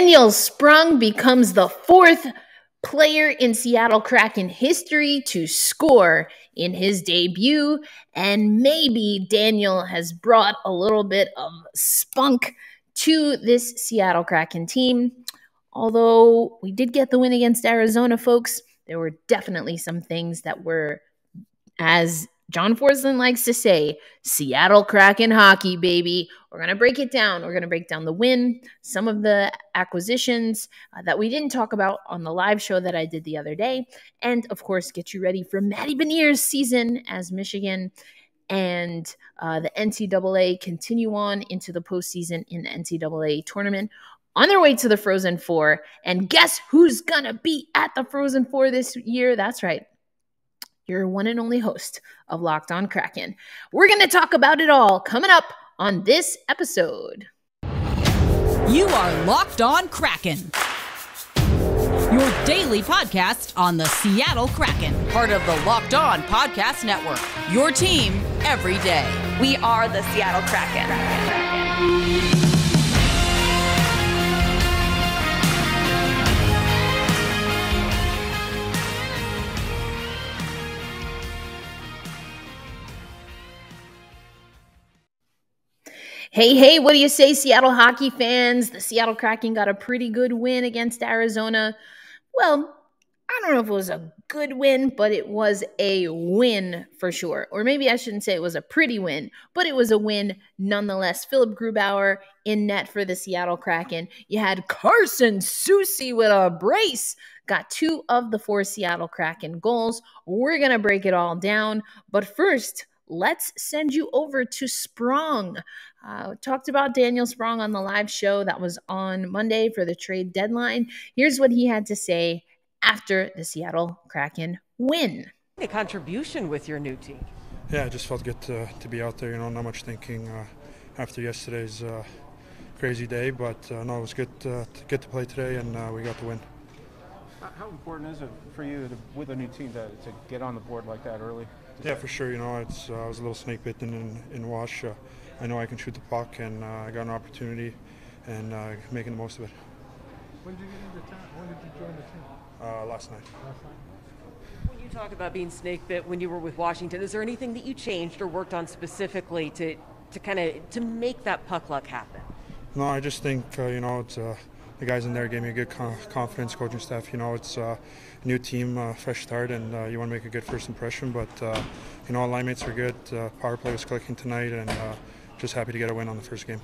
Daniel Sprong becomes the fourth player in Seattle Kraken history to score in his debut, and maybe Daniel has brought a little bit of spunk to this Seattle Kraken team. Although we did get the win against Arizona, folks, there were definitely some things that were, as John Forsland likes to say, Seattle Kraken hockey, baby. We're going to break it down. We're going to break down the win, some of the acquisitions that we didn't talk about on the live show that I did the other day, and, of course, get you ready for Matty Beniers' season as Michigan and the NCAA continue on into the postseason in the NCAA tournament on their way to the Frozen Four. And guess who's going to be at the Frozen Four this year? That's right. Your one and only host of Locked On Kraken. We're going to talk about it all coming up on this episode. You are Locked On Kraken, your daily podcast on the Seattle Kraken, part of the Locked On Podcast Network, your team every day. We are the Seattle Kraken. Hey, what do you say, Seattle hockey fans? The Seattle Kraken got a pretty good win against Arizona. Well, I don't know if it was a good win, but it was a win for sure. Or maybe I shouldn't say it was a pretty win, but it was a win nonetheless. Philip Grubauer in net for the Seattle Kraken. You had Carson Soucy with a brace. Got 2 of the 4 Seattle Kraken goals. We're going to break it all down. But first, let's send you over to Sprong. Talked about Daniel Sprong on the live show that was on Monday for the trade deadline. Here's what he had to say after the Seattle Kraken win. A contribution with your new team. Yeah, I just felt good to be out there. Not much thinking after yesterday's crazy day, but no, it was good to play today, and we got the win. How important is it for you with a new team to get on the board like that early? Yeah, for sure. I was a little snake bitten in Wash. I know I can shoot the puck, and I got an opportunity, and making the most of it. When did you get into town? When did you join the team? Last night. When you talked about being snake bit when you were with Washington, is there anything that you changed or worked on specifically to make that puck luck happen? No, I just think it's the guys in there gave me a good confidence, coaching staff. It's a new team, fresh start, and you want to make a good first impression. But line mates are good. Power play was clicking tonight, and just happy to get a win on the first game.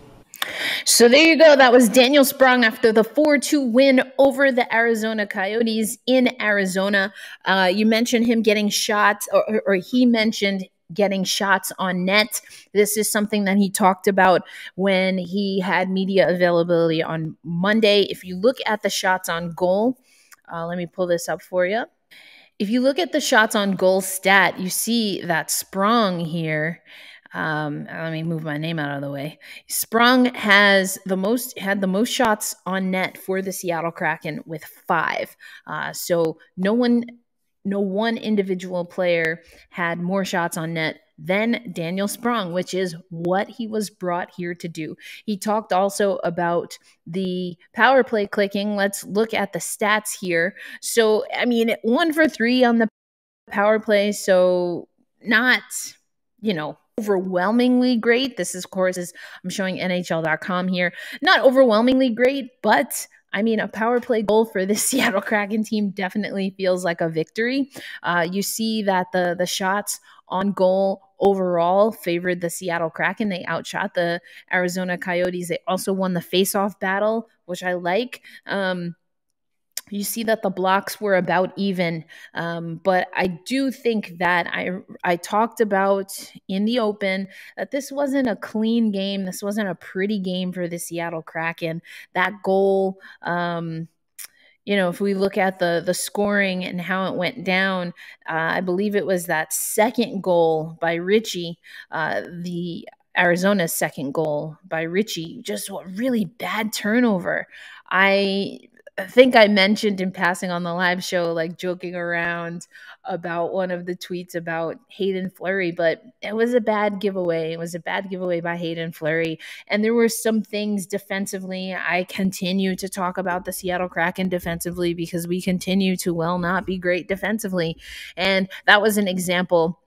So there you go. That was Daniel Sprong after the 4-2 win over the Arizona Coyotes in Arizona. You mentioned him getting shots, or he mentioned getting shots on net. This is something that he talked about when he had media availability on Monday. If you look at the shots on goal, let me pull this up for you. If you look at the shots on goal stat, you see that Sprong here. Let me move my name out of the way. Sprong had the most shots on net for the Seattle Kraken with 5. So no one individual player had more shots on net than Daniel Sprong, which is what he was brought here to do. He talked also about the power play clicking. Let's look at the stats here. So, 1 for 3 on the power play. So not, overwhelmingly great. This is, of course, I'm showing NHL.com here. Not overwhelmingly great, but a power play goal for this Seattle Kraken team definitely feels like a victory. You see that the shots on goal overall favored the Seattle Kraken. They outshot the Arizona Coyotes. They also won the faceoff battle, which I like. You see that the blocks were about even, but I do think that I talked about in the open that this wasn't a clean game. This wasn't a pretty game for the Seattle Kraken. That goal, if we look at the scoring and how it went down, I believe it was that second goal by Ritchie, the Arizona's second goal by Ritchie, just a really bad turnover. think I mentioned in passing on the live show, like joking around about one of the tweets about Hayden Fleury, but it was a bad giveaway. It was a bad giveaway by Hayden Fleury. And there were some things defensively. I continue to talk about the Seattle Kraken defensively because we continue to not be great defensively. And that was an example.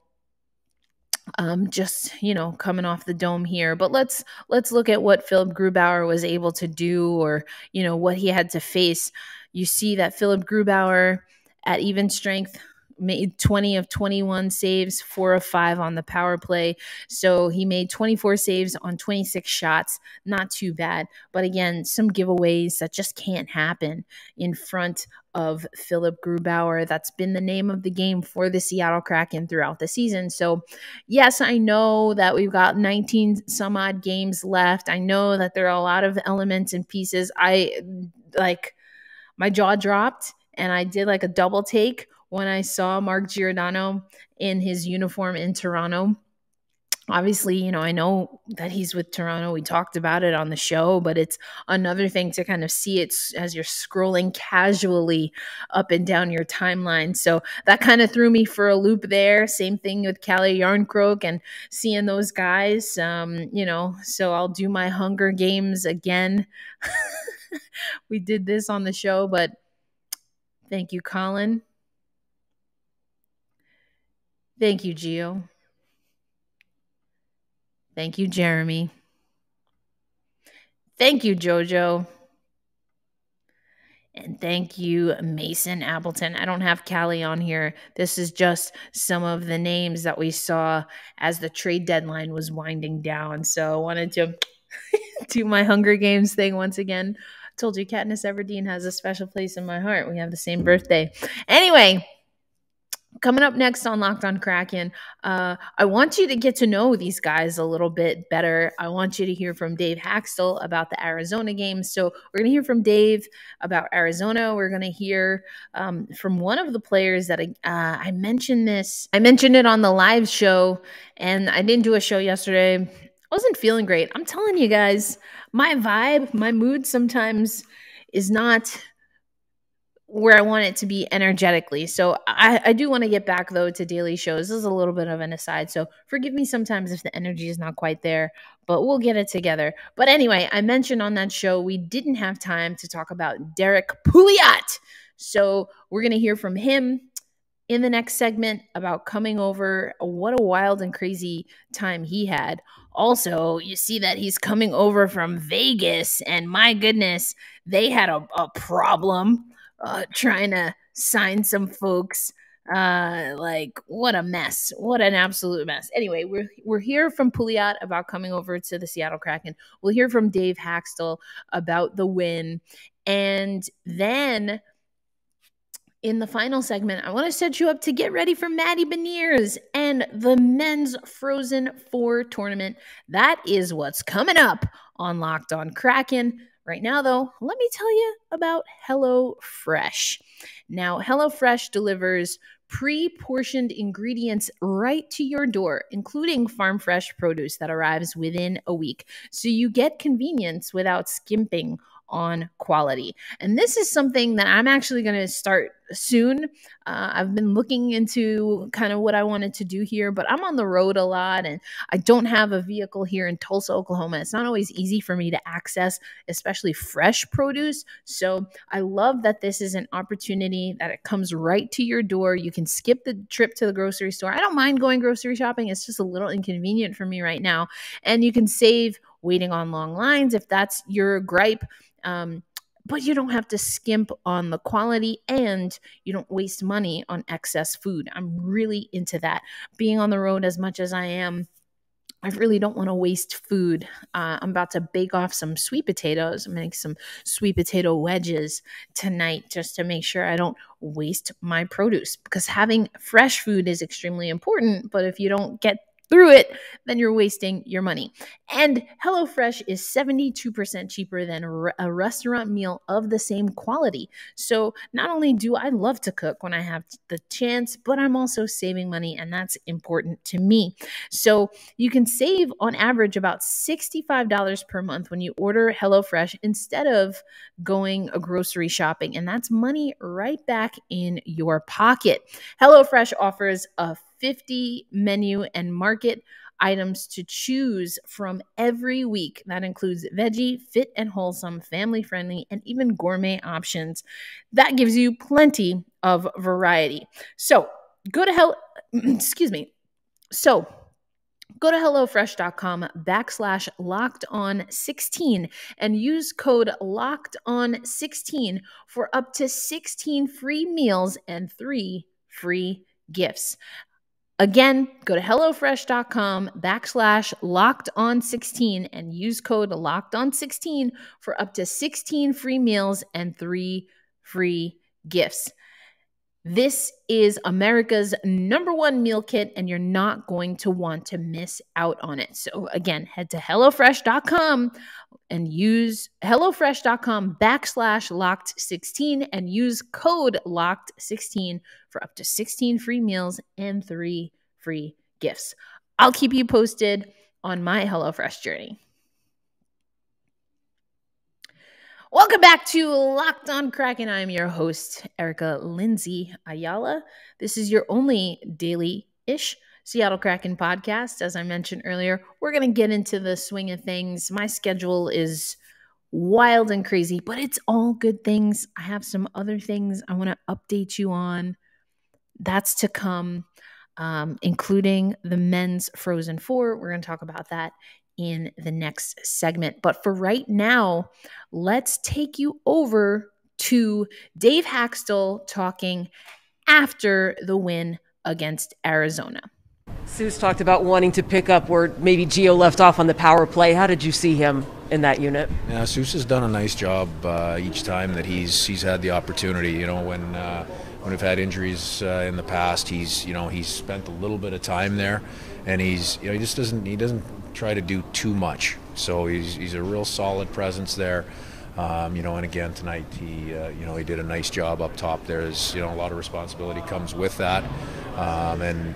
Just coming off the dome here, but let's look at what Philip Grubauer was able to do, or what he had to face. You see that Philip Grubauer at even strength made 20 of 21 saves, 4 of 5 on the power play. So he made 24 saves on 26 shots. Not too bad. But again, some giveaways that just can't happen in front of Philip Grubauer. That's been the name of the game for the Seattle Kraken throughout the season. So yes, I know that we've got 19 some odd games left. I know that there are a lot of elements and pieces. My jaw dropped and I did like a double take when I saw Mark Giordano in his uniform in Toronto. Obviously, I know that he's with Toronto. We talked about it on the show, but it's another thing to kind of see it as you're scrolling casually up and down your timeline. So that kind of threw me for a loop there. Same thing with Calle Jarnkrok and seeing those guys, so I'll do my Hunger Games again. We did this on the show, but thank you, Colin. Thank you, Gio. Thank you, Jeremy. Thank you, Jojo. And thank you, Mason Appleton. I don't have Callie on here. This is just some of the names that we saw as the trade deadline was winding down. So I wanted to do my Hunger Games thing once again. I told you Katniss Everdeen has a special place in my heart. We have the same birthday. Anyway, coming up next on Locked on Kraken, I want you to get to know these guys a little bit better. I want you to hear from Dave Hakstol about the Arizona game. So we're going to hear from Dave about Arizona. We're going to hear from one of the players that I mentioned this. I mentioned it on the live show, and I didn't do a show yesterday. I wasn't feeling great. I'm telling you guys, my vibe, my mood sometimes is not where I want it to be energetically. So I do want to get back, though, to daily shows. This is a little bit of an aside, so forgive me sometimes if the energy is not quite there, but we'll get it together. But anyway, I mentioned on that show we didn't have time to talk about Derrick Pouliot. So we're going to hear from him in the next segment about coming over. What a wild and crazy time he had. Also, you see that he's coming over from Vegas, and my goodness, they had a problem trying to sign some folks. What a mess. What an absolute mess. Anyway, we're here from Pouliot about coming over to the Seattle Kraken. We'll hear from Dave Hakstol about the win. And then in the final segment, I want to set you up to get ready for Maddie Beniers and the men's Frozen 4 tournament. That is what's coming up on Locked on Kraken. Right now, though, let me tell you about HelloFresh. Now, HelloFresh delivers pre-portioned ingredients right to your door, including farm fresh produce that arrives within a week. So you get convenience without skimping on quality. And this is something that I'm actually going to start soon. I've been looking into kind of what I wanted to do here, but I'm on the road a lot and I don't have a vehicle here in Tulsa, Oklahoma. It's not always easy for me to access, especially fresh produce. So I love that this is an opportunity that it comes right to your door. You can skip the trip to the grocery store. I don't mind going grocery shopping. It's just a little inconvenient for me right now. And you can save waiting on long lines if that's your gripe. But you don't have to skimp on the quality and you don't waste money on excess food. I'm really into that. Being on the road as much as I am, I really don't want to waste food. I'm about to bake off some sweet potatoes. I'm make some sweet potato wedges tonight just to make sure I don't waste my produce, because having fresh food is extremely important. But if you don't get through it, then you're wasting your money. And HelloFresh is 72% cheaper than a restaurant meal of the same quality. So not only do I love to cook when I have the chance, but I'm also saving money, and that's important to me. So you can save on average about $65 per month when you order HelloFresh instead of going grocery shopping, and that's money right back in your pocket. HelloFresh offers a 50 menu and market items to choose from every week. That includes veggie, fit and wholesome, family friendly, and even gourmet options. That gives you plenty of variety. So go to excuse me. So go to HelloFresh.com/LockedOn16 and use code LockedOn16 for up to 16 free meals and 3 free gifts. Again, go to HelloFresh.com/LockedOn16 and use code LockedOn16 for up to 16 free meals and 3 free gifts. This is America's #1 meal kit, and you're not going to want to miss out on it. So again, head to HelloFresh.com and use HelloFresh.com/locked16 and use code locked16 for up to 16 free meals and 3 free gifts. I'll keep you posted on my HelloFresh journey. Welcome back to Locked On Kraken. I'm your host, Erica Lindsay Ayala. This is your only daily-ish Seattle Kraken podcast. As I mentioned earlier, we're going to get into the swing of things. My schedule is wild and crazy, but it's all good things. I have some other things I want to update you on. That's to come, including the men's Frozen Four. We're going to talk about that in the next segment. But for right now, let's take you over to Dave Hakstol talking after the win against Arizona. Seuss talked about wanting to pick up where maybe Gio left off on the power play. How did you see him in that unit? Yeah, Seuss has done a nice job each time that he's had the opportunity. You know, when we've had injuries in the past, he's spent a little bit of time there, and he doesn't try to do too much. So he's a real solid presence there. And again tonight he did a nice job up top. There's a lot of responsibility comes with that, and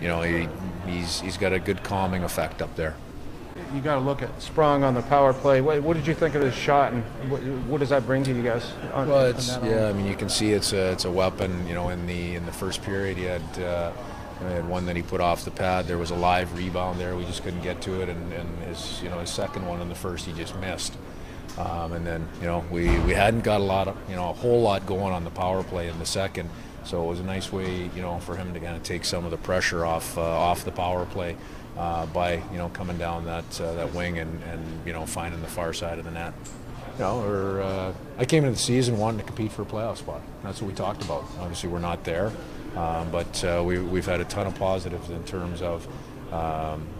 he's got a good calming effect up there. You got to look at Sprong on the power play. What did you think of his shot, and what does that bring to you guys? You can see it's a weapon. In the first period, he had one that he put off the pad. There was a live rebound there. We just couldn't get to it, and his second one in the first he just missed. And then we hadn't got a whole lot going on the power play in the second, so it was a nice way for him to kind of take some of the pressure off the power play by coming down that wing and finding the far side of the net. I came into the season wanting to compete for a playoff spot. That's what we talked about. Obviously we're not there, but we've had a ton of positives in terms of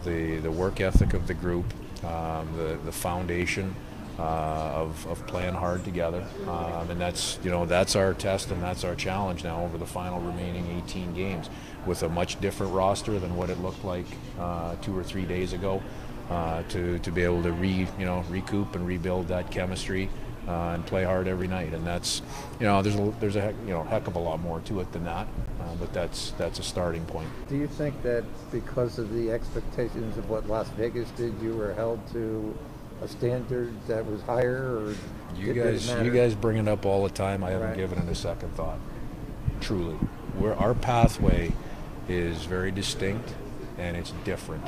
the work ethic of the group, the foundation of playing hard together, and that's our test and that's our challenge now over the final remaining 18 games, with a much different roster than what it looked like 2 or 3 days ago, to be able to recoup and rebuild that chemistry and play hard every night. And that's there's a heck of a lot more to it than that, but that's a starting point. Do you think that because of the expectations of what Las Vegas did, you were held to a standard that was higher, or you guys bring it up all the time? I haven't given it a second thought. Truly, our pathway is very distinct and it's different.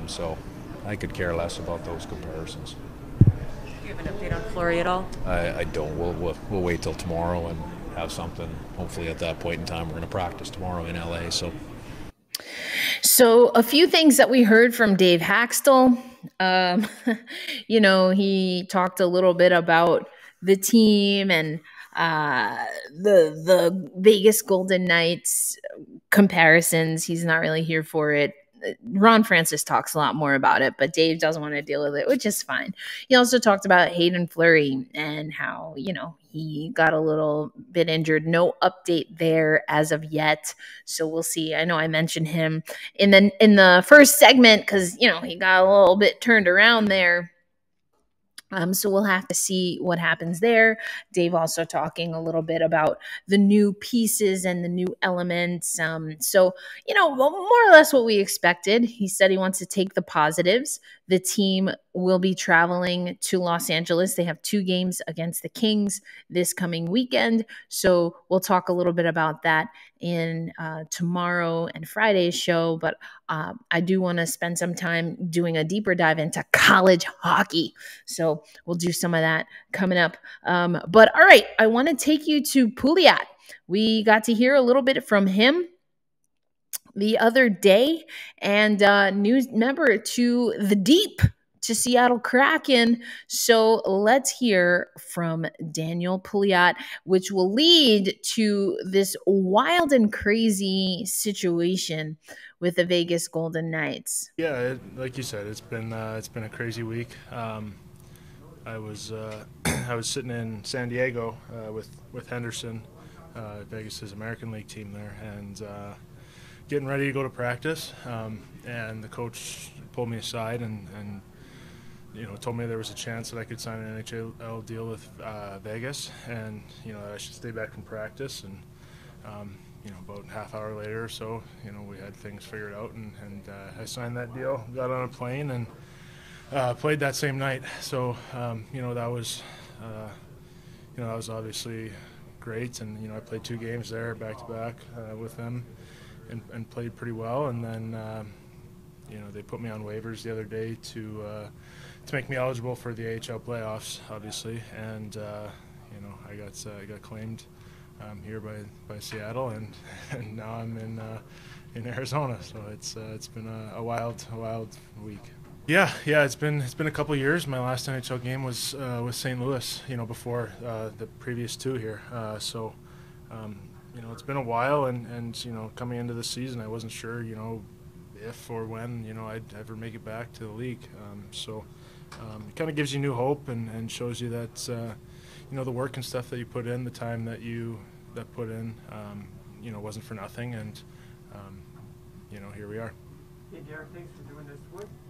So I could care less about those comparisons. Do you have an update on Fleury at all? I don't. We'll wait till tomorrow and have something. Hopefully at that point in time, we're going to practice tomorrow in LA. So a few things that we heard from Dave Hakstol. He talked a little bit about the team and the Vegas Golden Knights comparisons. He's not really here for it. Ron Francis talks a lot more about it, but Dave doesn't want to deal with it, which is fine. He also talked about Hayden Fleury and how, he got a little bit injured. No update there as of yet. So we'll see. I know I mentioned him in the first segment because, he got a little bit turned around there. So we'll have to see what happens there. Dave also talking a little bit about the new pieces and the new elements. So, more or less what we expected. He said he wants to take the positives. The team will be traveling to Los Angeles. They have 2 games against the Kings this coming weekend. So we'll talk a little bit about that in tomorrow and Friday's show. But I do want to spend some time doing a deeper dive into college hockey. So we'll do some of that coming up. But all right, I want to take you to Pouliot. We got to hear a little bit from him the other day, and news member to the deep, to Seattle Kraken. So let's hear from Daniel Pouliot, which will lead to this wild and crazy situation with the Vegas Golden Knights. Yeah, like you said, it's been a crazy week. I was sitting in San Diego with Henderson, Vegas' American League team there, and getting ready to go to practice. And the coach pulled me aside and told me there was a chance that I could sign an NHL deal with Vegas, and that I should stay back from practice. And about a half hour later or so, we had things figured out, and I signed that deal, got on a plane, and played that same night. So that was obviously great, and I played 2 games there back to back with them, and played pretty well. And then they put me on waivers the other day to make me eligible for the AHL playoffs, obviously, and I got claimed here by Seattle, and now I'm in Arizona. So it's been a wild week. Yeah, it's been a couple of years. My last NHL game was with St. Louis, before the previous 2 here. So it's been a while, and coming into the season, I wasn't sure, if or when I'd ever make it back to the league. So it kind of gives you new hope and shows you that the work and stuff that you put in, the time that you put in, wasn't for nothing, and here we are. Hey, Derrick, thanks for doing this.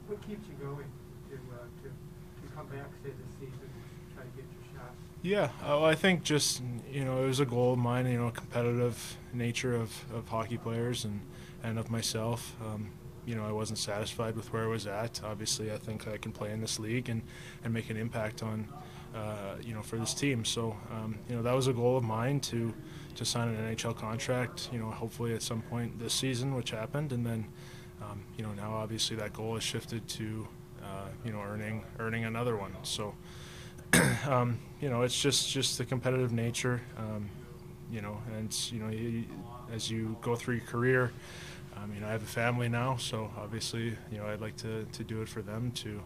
What keeps you going to come back, say, this season, and try to get your shot? Yeah, I think just, it was a goal of mine, competitive nature of hockey players and of myself. I wasn't satisfied with where I was at. Obviously, I think I can play in this league and make an impact on, for this team. So, that was a goal of mine to sign an NHL contract, hopefully at some point this season, which happened. And then, now obviously that goal has shifted to, earning another one. So, it's just the competitive nature, and, as you go through your career, I have a family now, so obviously, I'd like to do it for them, to,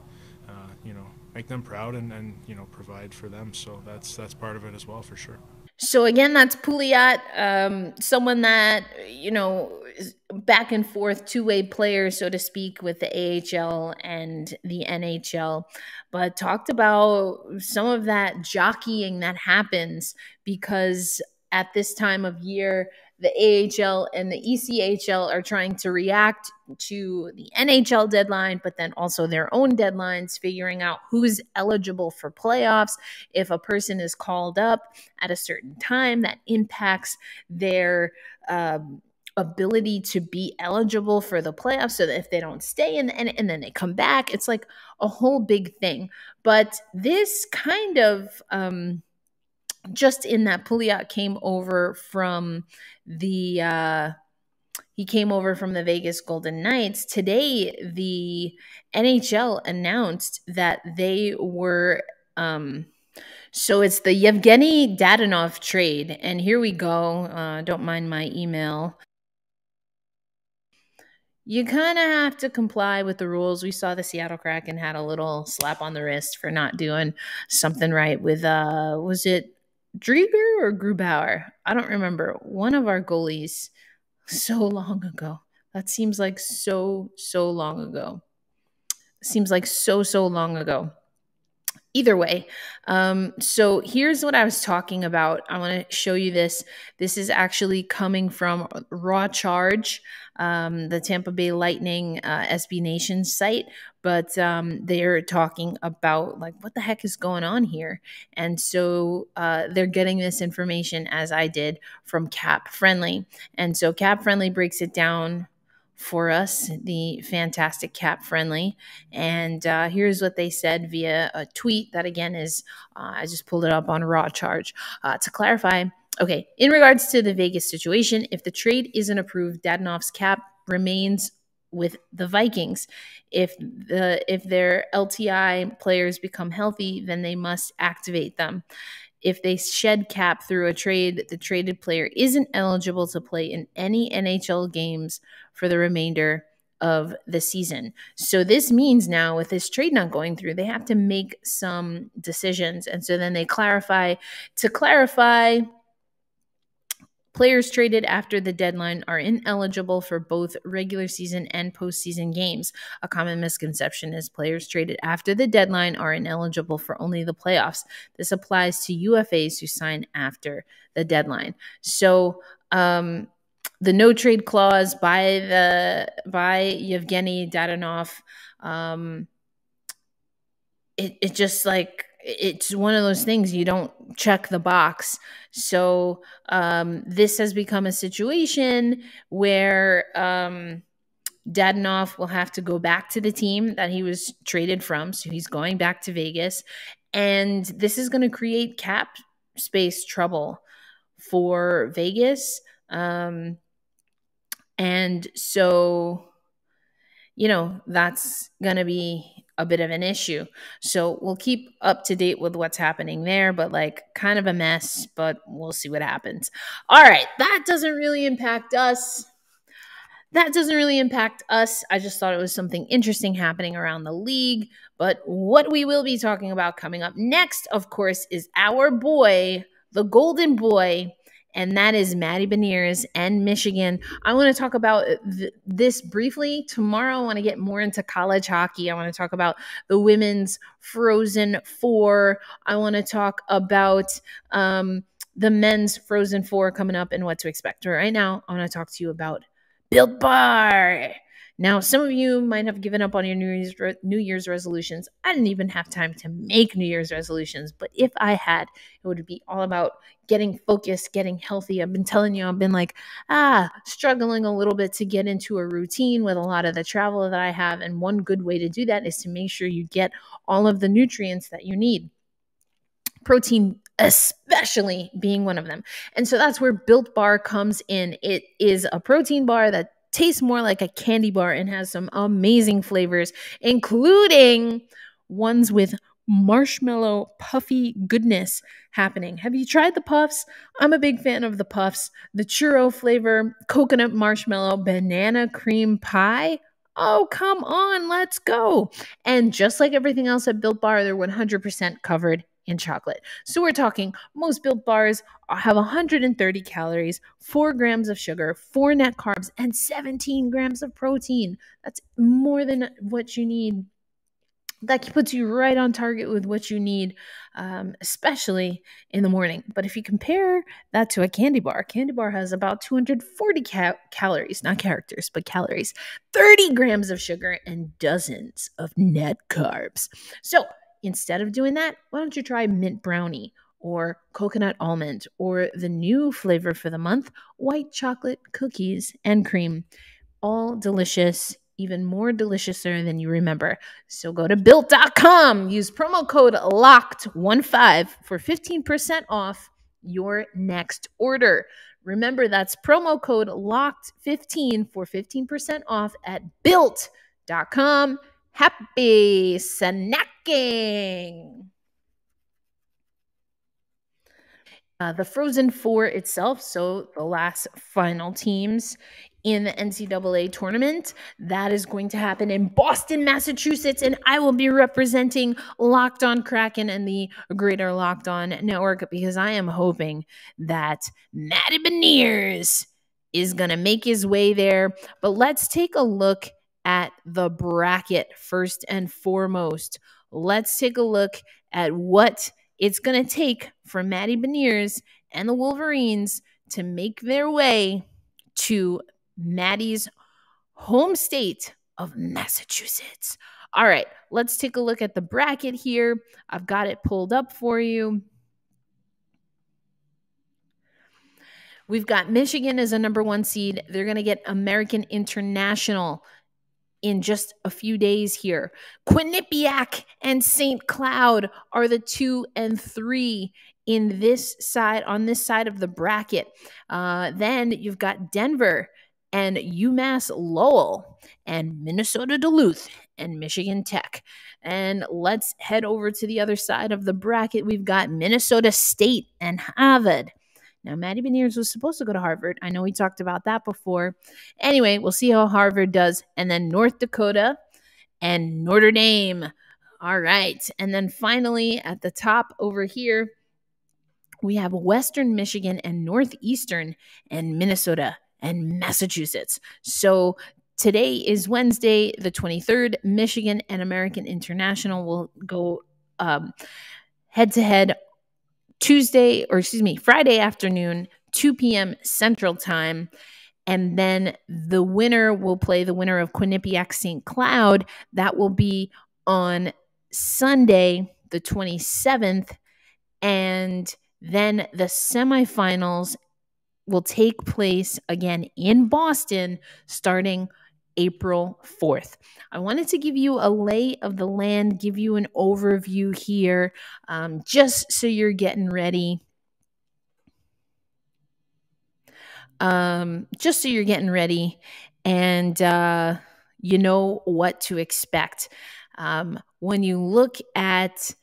make them proud and provide for them. So that's part of it as well, for sure. So again, that's Pouliot, someone that, is back and forth, 2-way player, so to speak, with the AHL and the NHL, but talked about some of that jockeying that happens because at this time of year, the AHL and the ECHL are trying to react to the NHL deadline, but then also their own deadlines, figuring out who's eligible for playoffs. If a person is called up at a certain time, that impacts their ability to be eligible for the playoffs, so that if they don't stay and then they come back, it's like a whole big thing. But this kind of just in that Pouliot came over from the Vegas Golden Knights. Today, the NHL announced that they were so it's the Yevgeny Dadonov trade. And here we go. Don't mind my email. You kind of have to comply with the rules. We saw the Seattle Kraken had a little slap on the wrist for not doing something right with, was it Drieger or Grubauer? I don't remember. One of our goalies so long ago. That seems like so long ago. Seems like so long ago. Either way, so here's what I was talking about. I want to show you this. This is actually coming from Raw Charge, the Tampa Bay Lightning SB Nation site, but they're talking about like what the heck is going on here, and so they're getting this information as I did from Cap Friendly, and so Cap Friendly breaks it down for us, the fantastic Cap Friendly. And here's what they said via a tweet that, again, is I just pulled it up on Raw Charge. To clarify, okay, in regards to the Vegas situation, if the trade isn't approved, Dadonov's cap remains with the Vikings. If their LTI players become healthy, then they must activate them. If they shed cap through a trade, the traded player isn't eligible to play in any NHL games for the remainder of the season. So this means now with this trade not going through, they have to make some decisions. And so then they clarify, players traded after the deadline are ineligible for both regular season and postseason games. A common misconception is players traded after the deadline are ineligible for only the playoffs. This applies to UFAs who sign after the deadline. So the no trade clause by Yevgeny Dadonov, it just like, it's one of those things you don't check the box. So this has become a situation where Dadonov will have to go back to the team that he was traded from. So he's going back to Vegas. And this is going to create cap space trouble for Vegas. And so, you know, that's going to be a bit of an issue. So we'll keep up to date with what's happening there, but like kind of a mess, but we'll see what happens. All right. That doesn't really impact us. I just thought it was something interesting happening around the league. But what we will be talking about coming up next, of course, is our boy, the Golden Boy, and that is Matty Beniers and Michigan. I want to talk about this briefly. Tomorrow, I want to get more into college hockey. I want to talk about the women's Frozen Four. I want to talk about the men's Frozen Four coming up and what to expect. But right now, I want to talk to you about Built Bar. Now, some of you might have given up on your New Year's resolutions. I didn't even have time to make New Year's resolutions, but if I had, it would be all about getting focused, getting healthy. I've been telling you, I've been like, struggling a little bit to get into a routine with a lot of the travel that I have. And one good way to do that is to make sure you get all of the nutrients that you need. Protein especially being one of them. And so that's where Built Bar comes in. It is a protein bar that tastes more like a candy bar and has some amazing flavors, including ones with marshmallow puffy goodness happening. Have you tried the puffs? I'm a big fan of the puffs. The churro flavor, coconut marshmallow, banana cream pie. Oh, come on, let's go. And just like everything else at Built Bar, they're 100% covered in chocolate. So we're talking most Built Bars have 130 calories, 4 grams of sugar, 4 net carbs, and 17 grams of protein. That's more than what you need. That puts you right on target with what you need, especially in the morning. But if you compare that to a candy bar has about 240 calories, not characters, but calories, 30 grams of sugar, and dozens of net carbs. So instead of doing that, why don't you try mint brownie or coconut almond or the new flavor for the month, white chocolate cookies and cream. All delicious, even more deliciouser than you remember. So go to built.com, use promo code LOCKED15 for 15% off your next order. Remember, that's promo code LOCKED15 for 15% off at built.com. Happy snacking! The Frozen Four itself, so the last final teams in the NCAA tournament, that is going to happen in Boston, Massachusetts, and I will be representing Locked On Kraken and the greater Locked On Network because I am hoping that Matty Beniers is going to make his way there. But let's take a look at the bracket first and foremost. Let's take a look at what it's going to take for Matty Beniers and the Wolverines to make their way to Matty's home state of Massachusetts. All right, let's take a look at the bracket here. I've got it pulled up for you. We've got Michigan as a number 1 seed. They're going to get American International in just a few days here. Quinnipiac and St. Cloud are the 2 and 3 in this side, on this side of the bracket. Then you've got Denver and UMass Lowell and Minnesota Duluth and Michigan Tech. And let's head over to the other side of the bracket. We've got Minnesota State and Harvard. Now, Matty Beniers was supposed to go to Harvard. I know we talked about that before. Anyway, we'll see how Harvard does. And then North Dakota and Notre Dame. All right. And then finally, at the top over here, we have Western Michigan and Northeastern and Minnesota and Massachusetts. So today is Wednesday, the 23rd. Michigan and American International will go head-to-head Friday afternoon, 2 p.m. Central Time. And then the winner will play the winner of Quinnipiac St. Cloud. That will be on Sunday, the 27th. And then the semifinals will take place again in Boston starting April 4th. I wanted to give you a lay of the land, give you an overview here, just so you're getting ready. Just so you're getting ready and you know what to expect. When you look at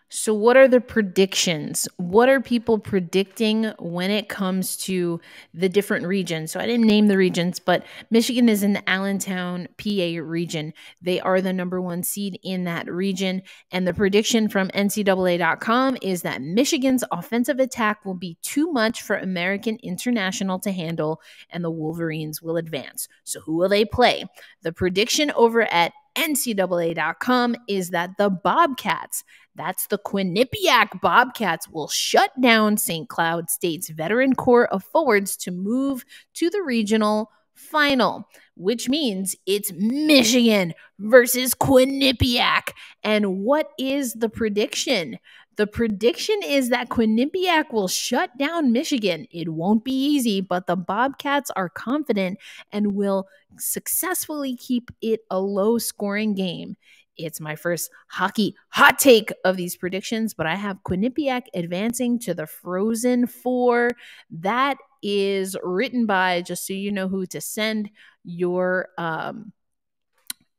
so what are the predictions? What are people predicting when it comes to the different regions? So I didn't name the regions, but Michigan is in the Allentown, PA region. They are the number 1 seed in that region. And the prediction from NCAA.com is that Michigan's offensive attack will be too much for American International to handle, and the Wolverines will advance. So who will they play? The prediction over at NCAA.com is that the Bobcats, that's the Quinnipiac Bobcats, will shut down St. Cloud State's veteran core of forwards to move to the regional final, which means it's Michigan versus Quinnipiac. And what is the prediction? The prediction is that Quinnipiac will shut down Michigan. It won't be easy, but the Bobcats are confident and will successfully keep it a low-scoring game. It's my first hockey hot take of these predictions, but I have Quinnipiac advancing to the Frozen Four. That is written by, just so you know who to send your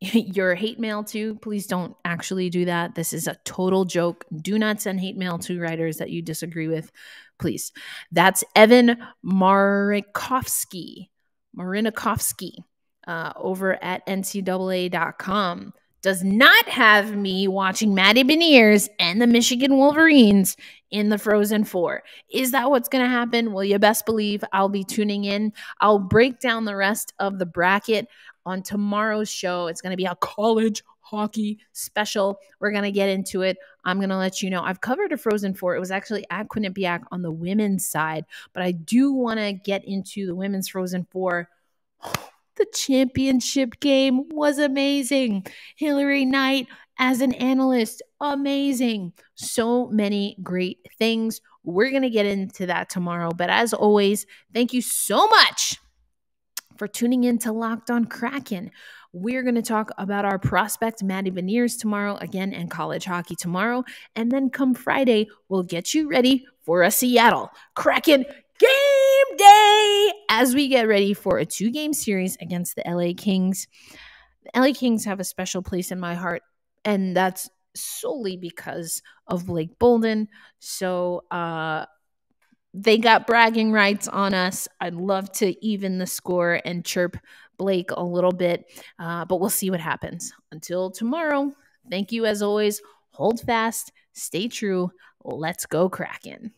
hate mail to. Please don't actually do that. This is a total joke. Do not send hate mail to writers that you disagree with, please. That's Evan Marinovsky over at NCAA.com. Does not have me watching Matty Beniers and the Michigan Wolverines in the Frozen Four. Is that what's going to happen? Well, you best believe I'll be tuning in. I'll break down the rest of the bracket on tomorrow's show. It's going to be a college hockey special. We're going to get into it. I'm going to let you know. I've covered a Frozen Four. It was actually at Quinnipiac on the women's side, but I do want to get into the women's Frozen Four. The championship game was amazing. Hillary Knight as an analyst, amazing. So many great things. We're going to get into that tomorrow. But as always, thank you so much for tuning in to Locked On Kraken. We're going to talk about our prospect, Matty Beniers, tomorrow again, and college hockey tomorrow. And then come Friday, we'll get you ready for a Seattle Kraken game day as we get ready for a 2-game series against the LA Kings. The LA Kings have a special place in my heart, and that's solely because of Blake Bolden. So they got bragging rights on us. I'd love to even the score and chirp Blake a little bit, but we'll see what happens. Until tomorrow, thank you as always. Hold fast, stay true. Let's go Kraken.